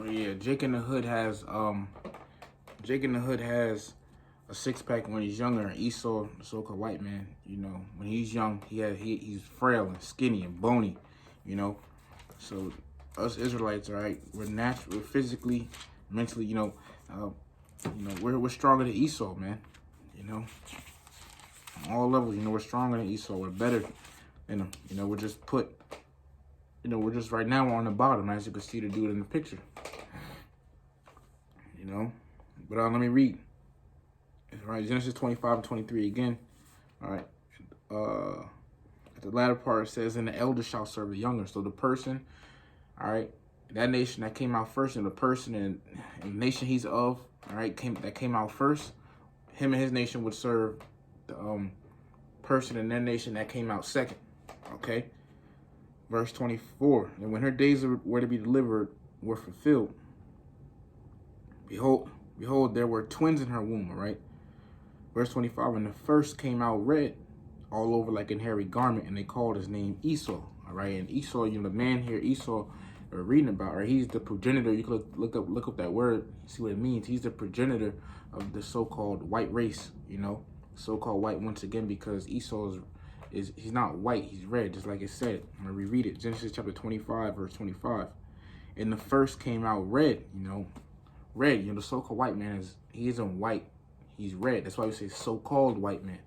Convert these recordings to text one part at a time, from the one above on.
Yeah, Jake in the Hood has a six pack when he's younger. And Esau, the so-called white man, when he's young, he's frail and skinny and bony, you know. So us Israelites, all right, we're physically, mentally, we're stronger than Esau, man. You know, on all levels, we're stronger than Esau. We're better than him. We're just right now on the bottom, as you can see the dude in the picture. But let me read. All right, Genesis 25 and 23 again. All right. At the latter part, it says, and the elder shall serve the younger. So the person, all right, that nation that came out first, and the person and the nation he's of, all right, came out first, him and his nation would serve the person in their nation that came out second. Okay. Verse 24, and when her days were to be delivered were fulfilled, behold, there were twins in her womb, all right? Verse 25, and the first came out red all over like an hairy garment, and they called his name Esau, all right? And Esau, the man here, Esau, we're reading about, right? He's the progenitor. You can look up that word, see what it means. He's the progenitor of the so-called white race, so-called white once again, because Esau he's not white, he's red, just like it said. I'm gonna reread it. Genesis chapter 25, verse 25. And the first came out red, red, the so-called white man he isn't white, he's red. That's why we say so-called white man.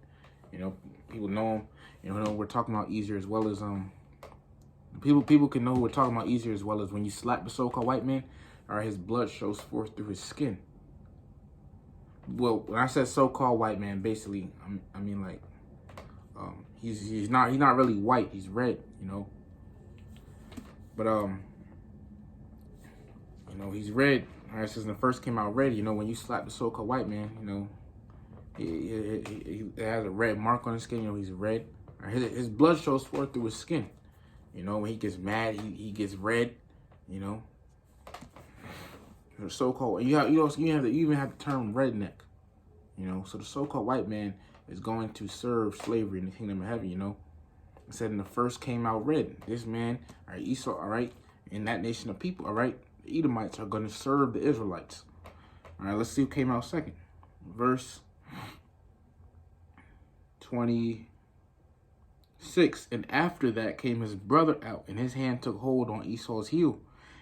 People know him, we're talking about easier, as well as people can know who we're talking about easier, as well as when you slap the so-called white man, all right, his blood shows forth through his skin. Well, when I said so-called white man, basically I mean like he's not really white, he's red, but he's red. All right, since the first came out red, when you slap the so-called white man, he has a red mark on his skin, he's red. Right, his blood shows forth through his skin. When he gets mad, he gets red, The so-called, you even have the term redneck, So the so-called white man is going to serve slavery in the kingdom of heaven, It said, and the first came out red. This man, all right, Esau, all right, in that nation of people, all right, the Edomites are going to serve the Israelites. All right, let's see who came out second. Verse 26. And after that came his brother out, and his hand took hold on Esau's heel,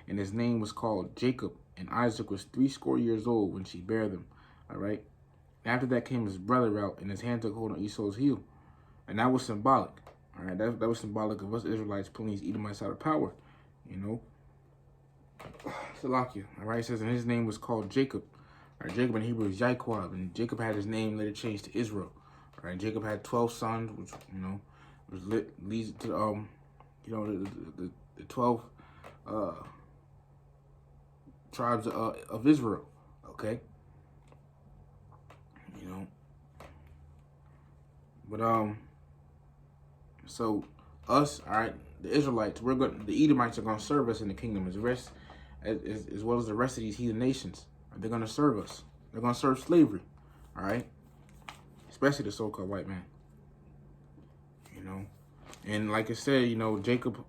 and his name was called Jacob. And Isaac was 80 years old when she bare them. All right. After that came his brother out, and his hand took hold on Esau's heel. And that was symbolic. All right, that was symbolic of us Israelites pulling these Edomites out of power, Salakia. All right, it says, and his name was called Jacob. All right, Jacob in Hebrew is Yaquab, and Jacob had his name later changed to Israel. All right, Jacob had 12 sons, which leads to the 12 tribes of Israel. Okay, but so us, all right, the Israelites, the Edomites are gonna serve us in the kingdom as well as the rest of these heathen nations. They're gonna serve us. They're gonna serve slavery, all right, especially the so-called white man. And like I said, Jacob.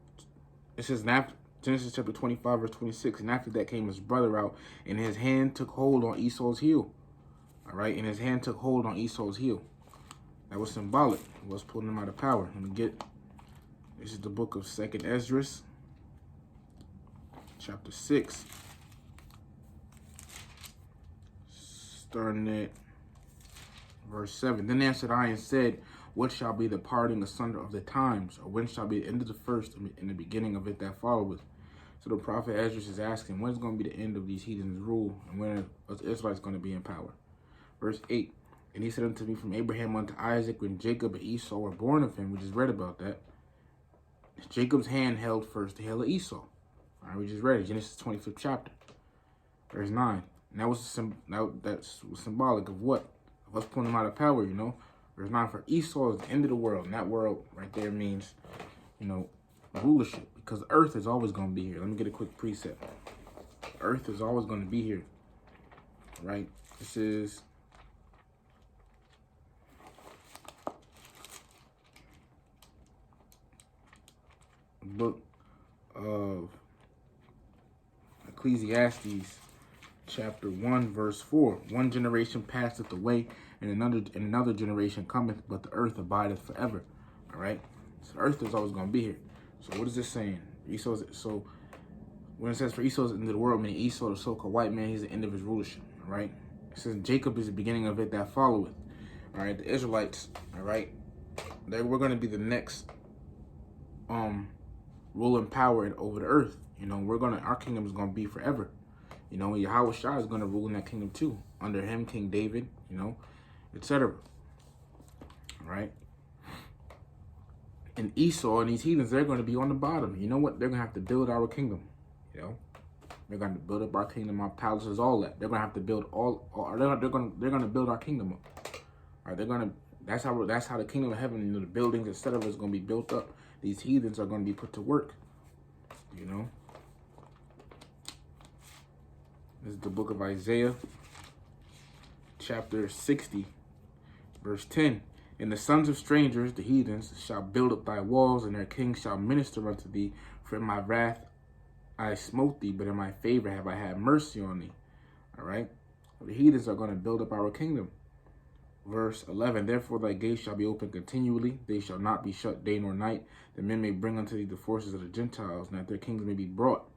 It says after Genesis chapter 25 verse 26, and after that came his brother out, and his hand took hold on Esau's heel. All right, and his hand took hold on Esau's heel. That was symbolic. It was pulling him out of power. Let me get. This is the book of 2nd Ezra, chapter 6, starting at verse 7. Then answered I and said, what shall be the parting asunder of the times, or when shall be the end of the first and the beginning of it that followeth? So the prophet Ezra is asking, when is going to be the end of these heathens' rule, and when are the Israelites going to be in power? Verse 8, and he said unto me, from Abraham unto Isaac, when Jacob and Esau were born of him. We just read about that. Jacob's hand held first the heel of Esau. All right, we just read it, Genesis 25th chapter. Verse 9, and that was symbolic of what? Of us pulling them out of power, Verse 9, for Esau is the end of the world. And that world right there means, rulership. Because earth is always going to be here. Let me get a quick precept. Earth is always going to be here. Right? This is the book of, I Ecclesiastes chapter 1, verse 4. One generation passeth away, and another generation cometh, but the earth abideth forever. All right? So the earth is always going to be here. So what is this saying? So when it says for Esau's end of the world, meaning Esau, the so-called white man, he's the end of his rulership. All right? It says Jacob is the beginning of it that followeth. All right? The Israelites, all right? We're going to be the next ruling power over the earth. You know, our kingdom is going to be forever. You know, Yahweh Shah is going to rule in that kingdom too. Under him, King David, you know, etc. Right? And Esau and these heathens, they're going to be on the bottom. You know what? They're going to have to build our kingdom. You know, they're going to build up our kingdom, our palaces, all that. They're going to have to build they're going to build our kingdom up. All right, that's how the kingdom of heaven, you know, the buildings, etc. is going to be built up. These heathens are going to be put to work. You know. This is the book of Isaiah, chapter 60, verse 10. And the sons of strangers, the heathens, shall build up thy walls, and their kings shall minister unto thee. For in my wrath I smote thee, but in my favor have I had mercy on thee. All right? The heathens are going to build up our kingdom. Verse 11, therefore thy gates shall be open continually. They shall not be shut day nor night. The men may bring unto thee the forces of the Gentiles, and that their kings may be brought.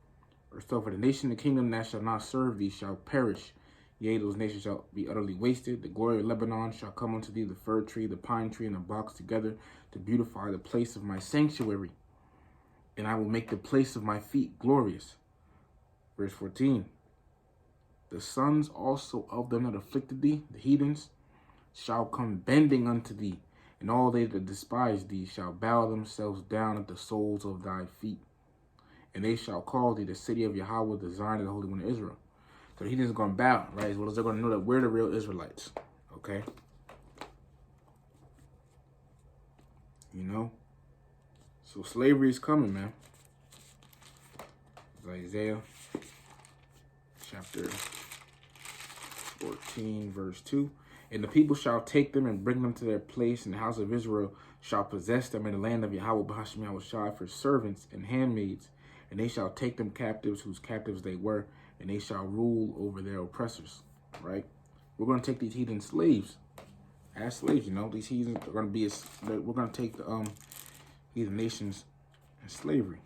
Verse 12, for the nation and the kingdom that shall not serve thee shall perish. Yea, those nations shall be utterly wasted. The glory of Lebanon shall come unto thee, the fir tree, the pine tree, and the box together, to beautify the place of my sanctuary. And I will make the place of my feet glorious. Verse 14, the sons also of them that afflicted thee, the heathens, shall come bending unto thee, and all they that despise thee shall bow themselves down at the soles of thy feet. And they shall call thee the city of Yahweh, the Zion of the Holy One of Israel. So the heathens are going to bow, right? As well as they're going to know that we're the real Israelites. Okay? You know? So slavery is coming, man. Isaiah chapter 14, verse 2. And the people shall take them and bring them to their place, and the house of Israel shall possess them in the land of Yahweh, B'Hashem Yahweh Shai, for servants and handmaids. And they shall take them captives, whose captives they were, and they shall rule over their oppressors. Right? We're going to take these heathen slaves as slaves. You know, these heathens are going to be. We're going to take the heathen nations in slavery.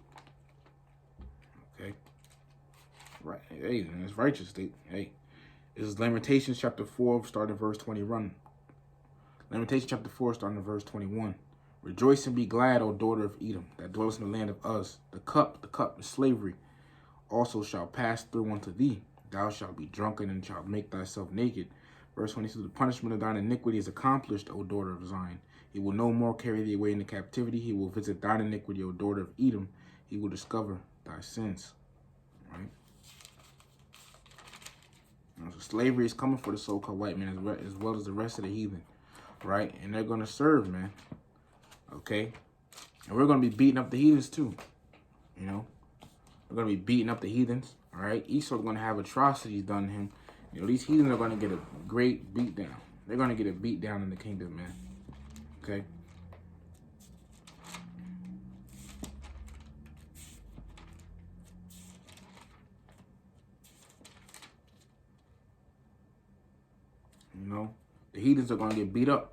Okay. Right? Hey, and it's righteous. Hey, this is Lamentations chapter 4, starting at verse 21. Lamentations chapter 4, starting at verse 21. Rejoice and be glad, O daughter of Edom, that dwellest in the land of Uz. The cup of slavery also shall pass through unto thee. Thou shalt be drunken and shalt make thyself naked. Verse 22, the punishment of thine iniquity is accomplished, O daughter of Zion. He will no more carry thee away into captivity. He will visit thine iniquity, O daughter of Edom. He will discover thy sins. Right? So slavery is coming for the so-called white man as well as the rest of the heathen. Right? And they're going to serve, man. Okay? And we're going to be beating up the heathens too. You know? We're going to be beating up the heathens. All right? Esau's going to have atrocities done to him. You know, these heathens are going to get a great beat down. They're going to get a beat down in the kingdom, man. Okay? You know? The heathens are going to get beat up.